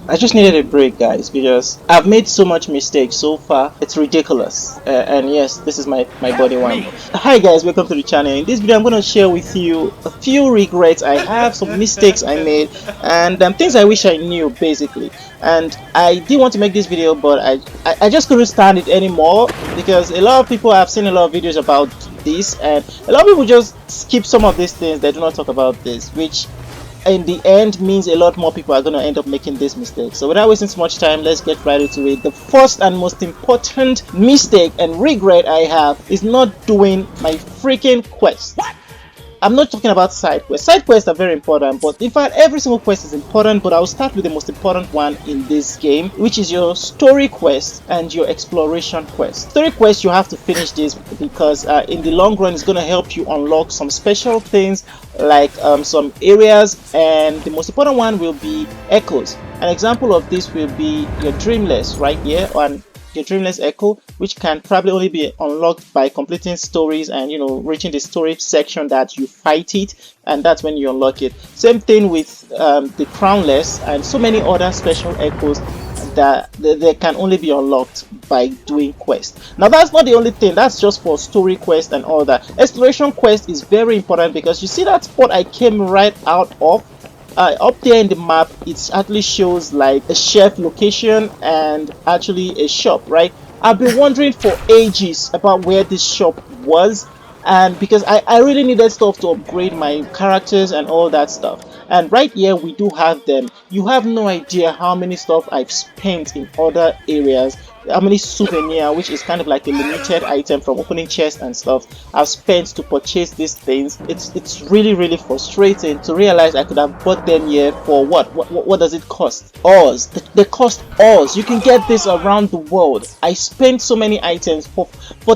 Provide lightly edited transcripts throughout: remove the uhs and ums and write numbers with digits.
I just needed a break, guys, because I've made so much mistakes so far. It's ridiculous. And yes, this is my body one. Hi guys, welcome to the channel. In this video, I'm going to share with you a few regrets I have, some mistakes I made, and things I wish I knew, basically. And I did want to make this video, but I just couldn't stand it anymore, because a lot of people have seen a lot of videos about this, and a lot of people just skip some of these things. They do not talk about this, which in the end means a lot more people are going to end up making this mistake. So without wasting too much time, let's get right into it. The first and most important mistake and regret I have is not doing my freaking quest. What? I'm not talking about side quests. Side quests are very important, but in fact every single quest is important, but I'll start with the most important one in this game, which is your story quest and your exploration quest. Story quest, you have to finish this because in the long run it's going to help you unlock some special things, like some areas, and the most important one will be echoes. An example of this will be your Dreamless right here, and your Dreamless Echo, which can probably only be unlocked by completing stories and, you know, reaching the story section that you fight it, and that's when you unlock it. Same thing with the Crownless and so many other special echoes that they can only be unlocked by doing quests. Now that's not the only thing, that's just for story quest and all that. Exploration quest is very important because you see that spot I came right out of. Up there in the map, it actually shows like a chef location and actually a shop, right? I've been wondering for ages about where this shop was, and because I really needed stuff to upgrade my characters and all that stuff. And right here we do have them. You have no idea how many stuff I've spent in other areas, how many souvenir, which is kind of like a limited item from opening chests and stuff, I've spent to purchase these things. It's really frustrating to realize I could have bought them here for what does it cost? Ours. They cost us. You can get this around the world. I spent so many items for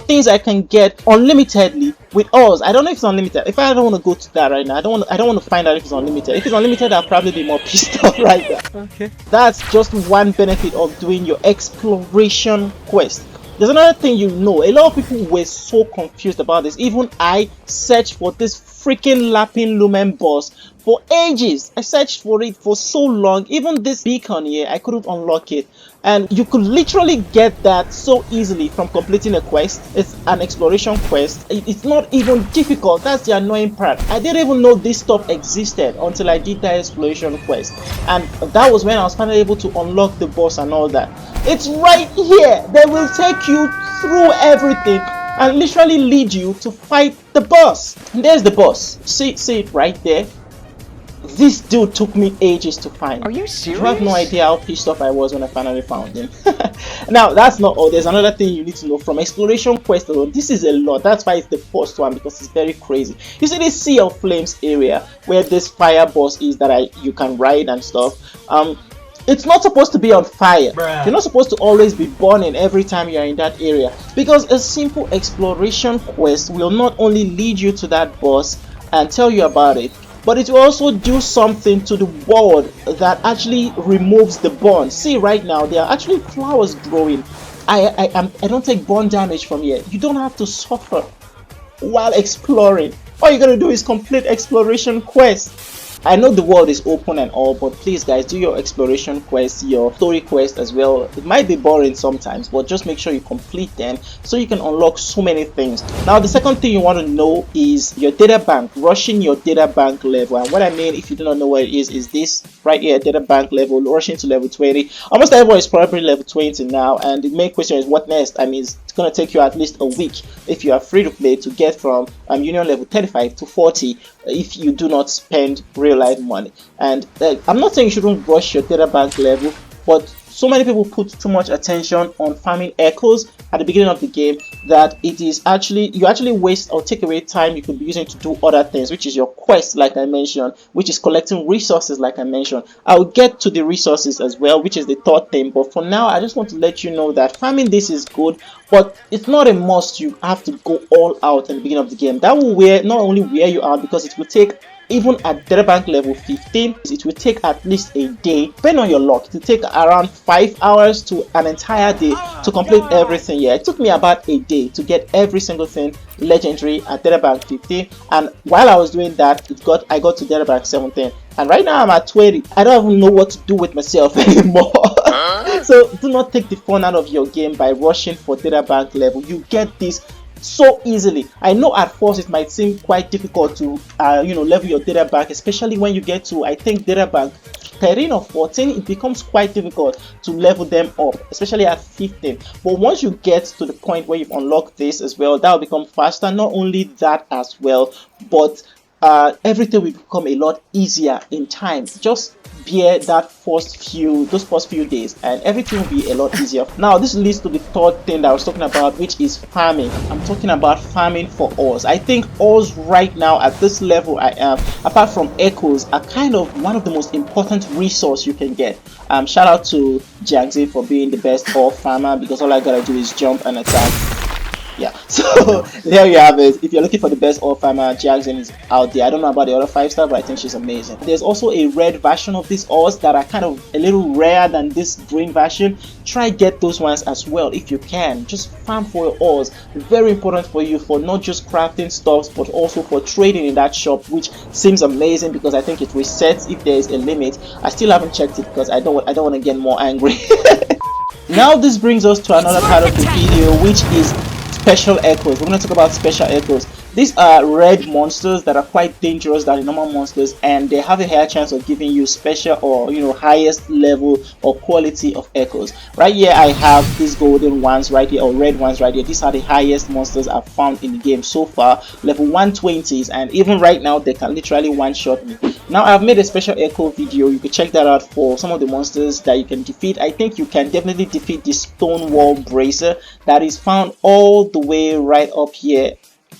things I can get unlimitedly with us. I don't know if it's unlimited. If I don't want to go to that right now, I don't want to find out if it's unlimited. If it's unlimited, I'll probably be more pissed off right now. Okay. That's just one benefit of doing your exploration quest. There's another thing, you know, a lot of people were so confused about this. Even I searched for this freaking lapping lumen boss for ages. I searched for it for so long. Even this beacon here, I couldn't unlock it. And you could literally get that so easily from completing a quest. It's an exploration quest. It's not even difficult. That's the annoying part. I didn't even know this stuff existed until I did that exploration quest. And that was when I was finally able to unlock the boss and all that. It's right here. They will take you through everything and literally lead you to fight the boss. And there's the boss. See it right there. This dude took me ages to find. Are you serious? You have no idea how pissed off I was when I finally found him. Now that's not all. There's another thing you need to know from exploration quest alone. This is a lot. That's why it's the first one, because it's very crazy. You see this Sea of Flames area where this fire boss is that you can ride and stuff. It's not supposed to be on fire. Bruh. You're not supposed to always be burning every time you're in that area, because a simple exploration quest will not only lead you to that boss and tell you about it, but it will also do something to the world that actually removes the burn. See right now, there are actually flowers growing. I don't take burn damage from here. You don't have to suffer while exploring. All you're gonna do is complete exploration quest. I know the world is open and all, but please guys, do your exploration quest, your story quest as well. It might be boring sometimes, but just make sure you complete them so you can unlock so many things. Now the second thing you want to know is your data bank, rushing your data bank level. And what I mean, if you do not know what it is this right here, data bank level, rushing to level 20. Almost everyone is probably level 20 now, and the main question is what next? I mean, it's going to take you at least a week if you are free to play to get from union level 35 to 40 if you do not spend real life money. And I'm not saying you shouldn't rush your data bank level, but so many people put too much attention on farming echoes at the beginning of the game that it is actually, you actually waste or take away time you could be using to do other things, which is your quest, like I mentioned, which is collecting resources, like I mentioned. I'll get to the resources as well, which is the third thing, but for now I just want to let you know that farming this is good, but it's not a must. You have to go all out at the beginning of the game. That will not only wear you out, because it will take even at Data Bank level 15, it will take at least a day. Depending on your luck, it will take around 5 hours to an entire day to complete everything. Yeah, it took me about a day to get every single thing legendary at Data Bank 15, and while I was doing that, I got to Data Bank 17, and right now I'm at 20. I don't even know what to do with myself anymore. So do not take the fun out of your game by rushing for Data Bank level. You get this so easily. I know at first it might seem quite difficult to level your Data Bank, especially when you get to, I think, Data Bank 13 or 14. It becomes quite difficult to level them up, especially at 15. But once you get to the point where you've unlocked this as well, that will become faster. Not only that as well, but everything will become a lot easier in time. Just bear those first few days, and everything will be a lot easier. Now this leads to the third thing that I was talking about, which is farming. I'm talking about farming for ores. I think ores right now at this level I am, apart from echoes, are kind of one of the most important resource you can get. Shout out to Jaxi for being the best ore farmer, because all I gotta do is jump and attack. Yeah, so there you have it. If you're looking for the best ore farmer, Jackson is out there. I don't know about the other 5-star, but I think she's amazing. There's also a red version of these ores that are kind of a little rare than this green version. Try get those ones as well if you can. Just farm for your ores. Very important for you, for not just crafting stuff, but also for trading in that shop, which seems amazing because I think it resets if there is a limit. I still haven't checked it because I don't want to get more angry. Now this brings us to another part of the video, which is special echoes. We're going to talk about special echoes. These are red monsters that are quite dangerous than the normal monsters, and they have a higher chance of giving you special or highest level or quality of echoes. Right here I have these golden ones right here, or red ones right here. These are the highest monsters I've found in the game so far, level 120s, and even right now they can literally one-shot me. Now I've made a special echo video. You can check that out for some of the monsters that you can defeat. I think you can definitely defeat the stone wall bracer that is found all the way right up here,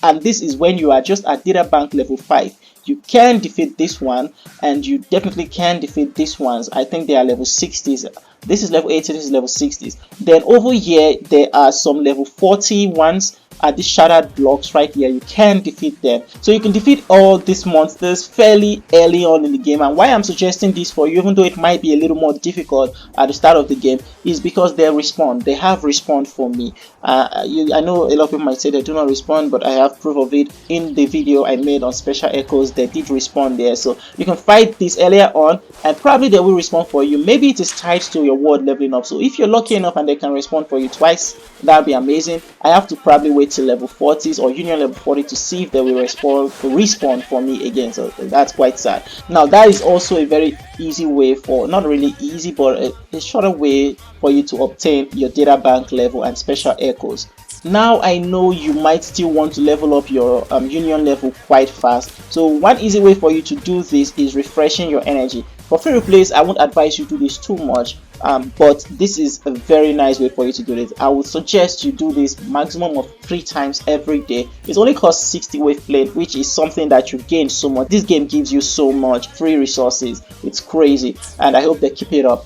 and this is when you are just at Data Bank level 5. You can defeat this one, and you definitely can defeat these ones. I think they are level 60s. This is level 80, this is level 60s. Then over here there are some level 40 ones at the shattered blocks right here. You can defeat them. So you can defeat all these monsters fairly early on in the game, and why I'm suggesting this for you, even though it might be a little more difficult at the start of the game, is because they respawn. They have respawned for me. I know a lot of people might say they do not respawn, but I have proof of it in the video I made on special echoes. They did respawn there, so you can fight this earlier on and probably they will respawn for you. Maybe it is tied to your ward leveling up, so if you're lucky enough and they can respawn for you twice, that would be amazing. I have to probably wait till level 40s or Union level 40 to see if they will respawn for me again, so that's quite sad. Now that is also a very easy way, for not really easy, but a shorter way for you to obtain your Data Bank level and special echoes. Now I know you might still want to level up your union level quite fast, so one easy way for you to do this is refreshing your energy. For free replays, I won't advise you do this too much, but this is a very nice way for you to do this. I would suggest you do this maximum of 3 times every day. It only costs 60 wave plate, which is something that you gain so much. This game gives you so much free resources. It's crazy, and I hope they keep it up.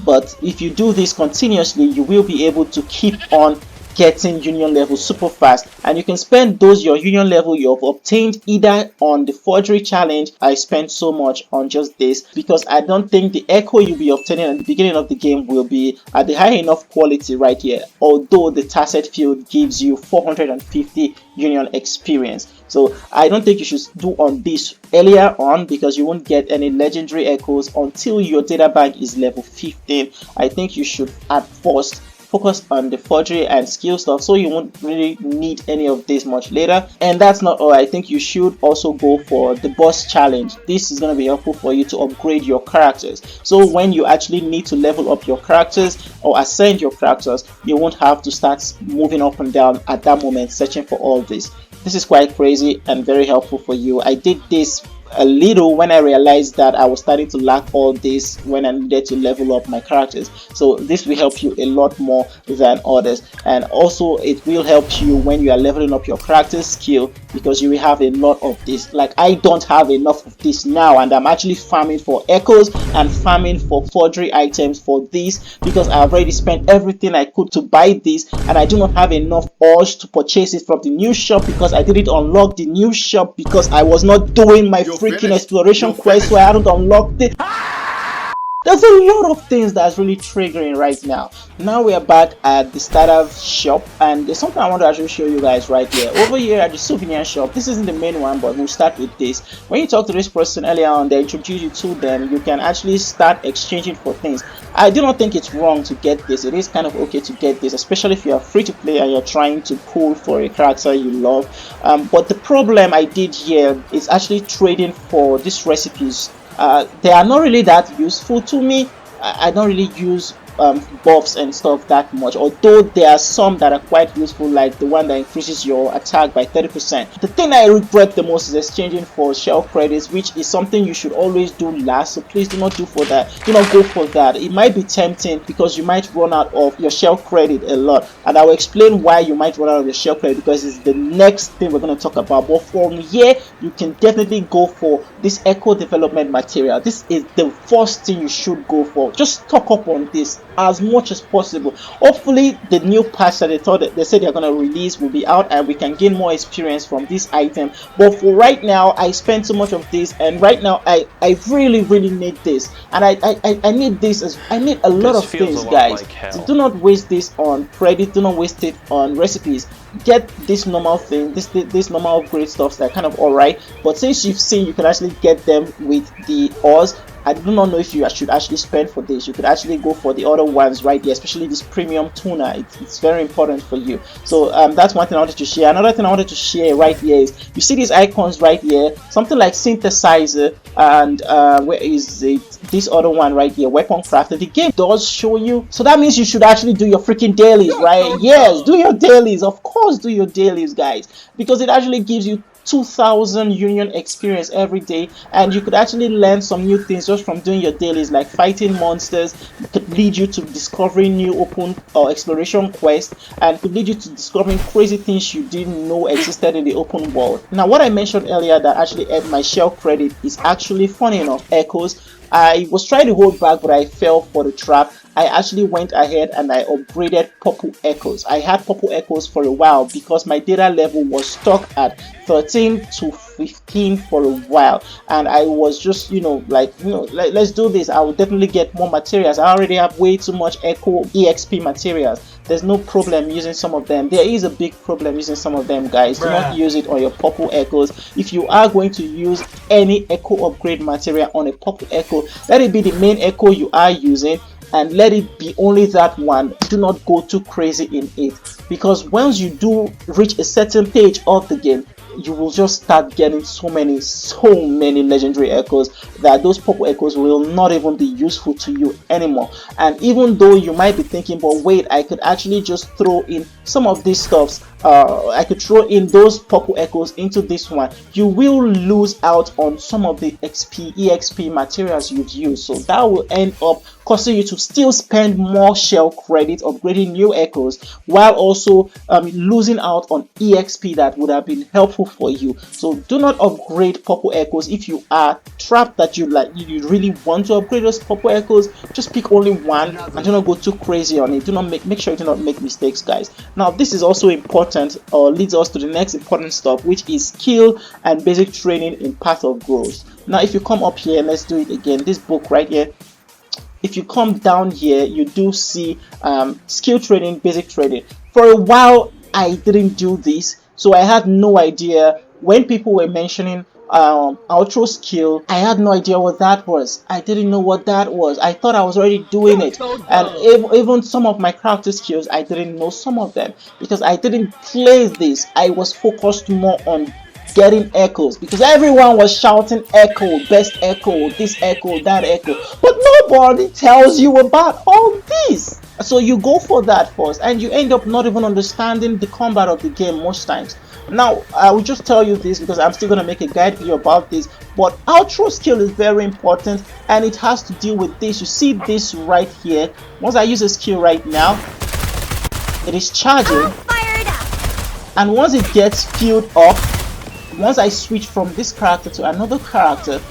But if you do this continuously, you will be able to keep on getting union level super fast, and you can spend those your union level you've obtained either on the forgery challenge. I spent so much on just this because I don't think the echo you'll be obtaining at the beginning of the game will be at the high enough quality right here, although the tacit field gives you 450 union experience. So I don't think you should do on this earlier on, because you won't get any legendary echoes until your Data Bank is level 15. I think you should at first focus on the forgery and skill stuff, so you won't really need any of this much later. And that's not all. I think you should also go for the boss challenge. This is going to be helpful for you to upgrade your characters, so when you actually need to level up your characters or ascend your characters, you won't have to start moving up and down at that moment searching for all this. This is quite crazy and very helpful for you. I did this a little when I realized that I was starting to lack all this when I needed to level up my characters, so this will help you a lot more than others. And also it will help you when you are leveling up your character's skill, because you will have a lot of this. Like, I don't have enough of this now, and I'm actually farming for echoes and farming for forgery items for this, because I have already spent everything I could to buy this, and I do not have enough urge to purchase it from the new shop, because I didn't unlock the new shop because I was not doing my freaking exploration quest where I haven't unlocked it. There's a lot of things that's really triggering right now. Now we are back at the starter shop, and there's something I want to actually show you guys right here. Over here at the souvenir shop, this isn't the main one, but we'll start with this. When you talk to this person earlier on, they introduce you to them, you can actually start exchanging for things. I do not think it's wrong to get this. It is kind of okay to get this, especially if you're free to play and you're trying to pull for a character you love. But the problem I did here is actually trading for these recipes. They are not really that useful to me. I don't really use buffs and stuff that much, although there are some that are quite useful, like the one that increases your attack by 30%. The thing I regret the most is exchanging for shell credits, which is something you should always do last, so please do not do for that. Do not go for that. It might be tempting because you might run out of your shell credit a lot, and I will explain why you might run out of your shell credit because it's the next thing we're going to talk about. But from here, you can definitely go for this echo development material. This is the first thing you should go for. Just stock up on this as much as possible. Hopefully the new patch that they said they're going to release will be out and we can gain more experience from this item. But for right now, I spent so much of this, and right now I really need this, and I need this as I need a lot of things, guys. So do not waste this on credit, do not waste it on recipes. Get this normal thing, this normal upgrade stuff that kind of alright, but since you've seen you can actually get them with the ores, I do not know if you should actually spend for this. You could actually go for the other ones right here, especially this premium tuna. It's very important for you. So that's one thing I wanted to share. Another thing I wanted to share right here is you see these icons right here, something like synthesizer, and where is it? This other one right here, weapon crafter. The game does show you, so that means you should actually do your freaking dailies, right? Yes, do your dailies. Of course, do your dailies, guys, because it actually gives you 2000 union experience every day, and you could actually learn some new things just from doing your dailies, like fighting monsters. It could lead you to discovering new open or exploration quests, and could lead you to discovering crazy things you didn't know existed in the open world. Now, what I mentioned earlier that actually added my shell credit is actually, funny enough, echoes. I was trying to hold back, but I fell for the trap. I actually went ahead and I upgraded purple echoes. I had purple echoes for a while because my data level was stuck at 13 to 15 for a while, and I was just let's do this. I will definitely get more materials. I already have way too much echo exp materials. There's no problem using some of them. There is a big problem using some of them, guys. Do not use it on your purple echoes. If you are going to use any echo upgrade material on a purple echo, let it be the main echo you are using, and let it be only that one. Do not go too crazy in it, because once you do reach a certain page of the game, you will just start getting so many legendary echoes that those purple echoes will not even be useful to you anymore. And even though you might be thinking, but wait, I could actually just throw in some of these stuffs, I could throw in those purple echoes into this one, you will lose out on some of the exp materials you've used. So that will end up causing you to still spend more shell credit upgrading new echoes, while also losing out on exp that would have been helpful for you. So do not upgrade purple echoes. If you are trapped that you really want to upgrade those purple echoes, just pick only one and do not go too crazy on it. Do not make sure you do not make mistakes, guys. Now, this is also important, or leads us to the next important stuff, which is skill and basic training in Path of Growth. Now, if you come up here, let's do it again, this book right here. If you come down here, you do see skill training, basic training. For a while, I didn't do this, so I had no idea. When people were mentioning outro skill, I had no idea what that was. I didn't know what that was. I thought I was already doing it, and even some of my character skills, I didn't know some of them because I didn't play this. I was focused more on getting echoes because everyone was shouting echo, best echo, this echo, that echo, but nobody tells you about all this. So you go for that first, and you end up not even understanding the combat of the game most times. Now, I will just tell you this because I'm still going to make a guide video about this, but outro skill is very important, and it has to deal with this. You see this right here. Once I use a skill right now, it is charging, and once it gets filled up, once I switch from this character to another character,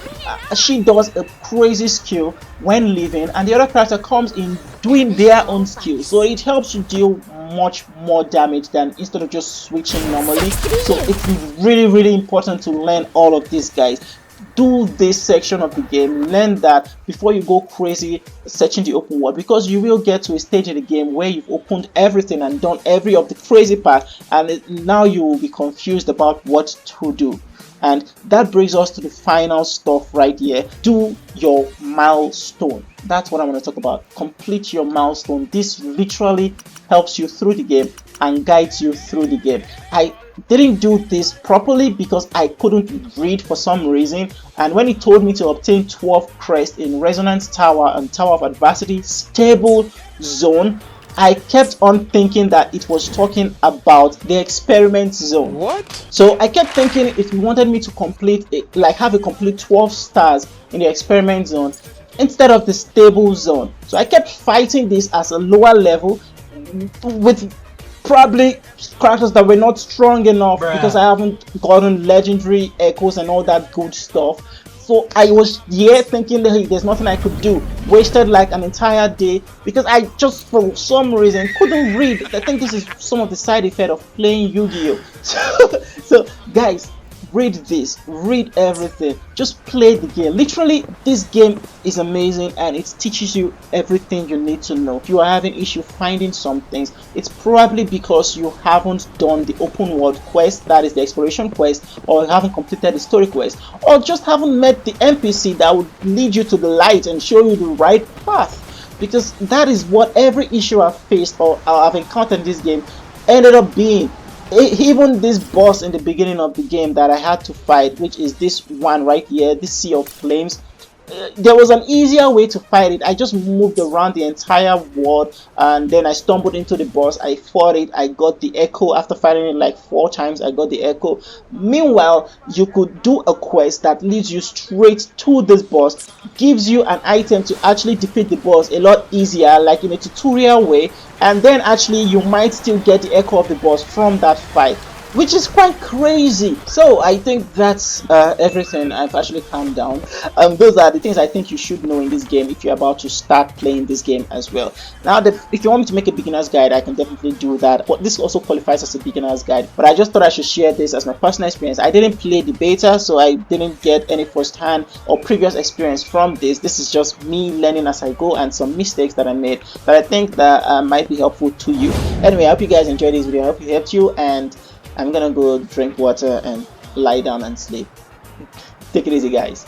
she does a crazy skill when leaving, and the other character comes in doing their own skill. So it helps you deal much more damage than instead of just switching normally. So it's really important to learn all of these, guys. do this section of the game, learn that before you go crazy searching the open world, because you will get to a stage in the game where you've opened everything and done every of the crazy part, and now you will be confused about what to do. And that brings us to the final stuff right here. Do your milestone. That's what I want to talk about. Complete your milestone. This literally helps you through the game and guides you through the game. I didn't do this properly because I couldn't read for some reason, and when he told me to obtain 12 crests in Resonance Tower and Tower of Adversity Stable Zone, I kept on thinking that it was talking about the experiment zone. What? So I kept thinking if you wanted me to complete it, like have a complete 12 stars in the experiment zone instead of the stable zone. So I kept fighting this as a lower level with probably characters that were not strong enough because I haven't gotten legendary echoes and all that good stuff. So I was here thinking that hey, there's nothing I could do. Wasted like an entire day because I just for some reason couldn't read. I think this is some of the side effect of playing Yu-Gi-Oh! So guys, read this, read everything, just play the game. Literally, this game is amazing and it teaches you everything you need to know. If you are having issue finding some things, it's probably because you haven't done the open world quest, that is the exploration quest, or you haven't completed the story quest, or just haven't met the NPC that would lead you to the light and show you the right path. Because that is what every issue I've faced or I've encountered in this game ended up being. Even this boss in the beginning of the game that I had to fight, which is this one right here, this Sea of Flames, there was an easier way to fight it. I just moved around the entire world and then I stumbled into the boss. I fought it. I got the echo. After fighting it like 4 times, I got the echo. Meanwhile, you could do a quest that leads you straight to this boss, gives you an item to actually defeat the boss a lot easier, like in a tutorial way, and then actually you might still get the echo of the boss from that fight, which is quite crazy. So I think that's everything. I've actually calmed down. Those are the things I think you should know in this game if you're about to start playing this game as well. Now, if you want me to make a beginner's guide, I can definitely do that, but this also qualifies as a beginner's guide. But I just thought I should share this as my personal experience. I didn't play the beta, so I didn't get any first-hand or previous experience from this. This is just me learning as I go and some mistakes that I made that I think that might be helpful to you. Anyway, I hope you guys enjoyed this video. I hope it helped you, and I'm gonna go drink water and lie down and sleep. Take it easy, guys.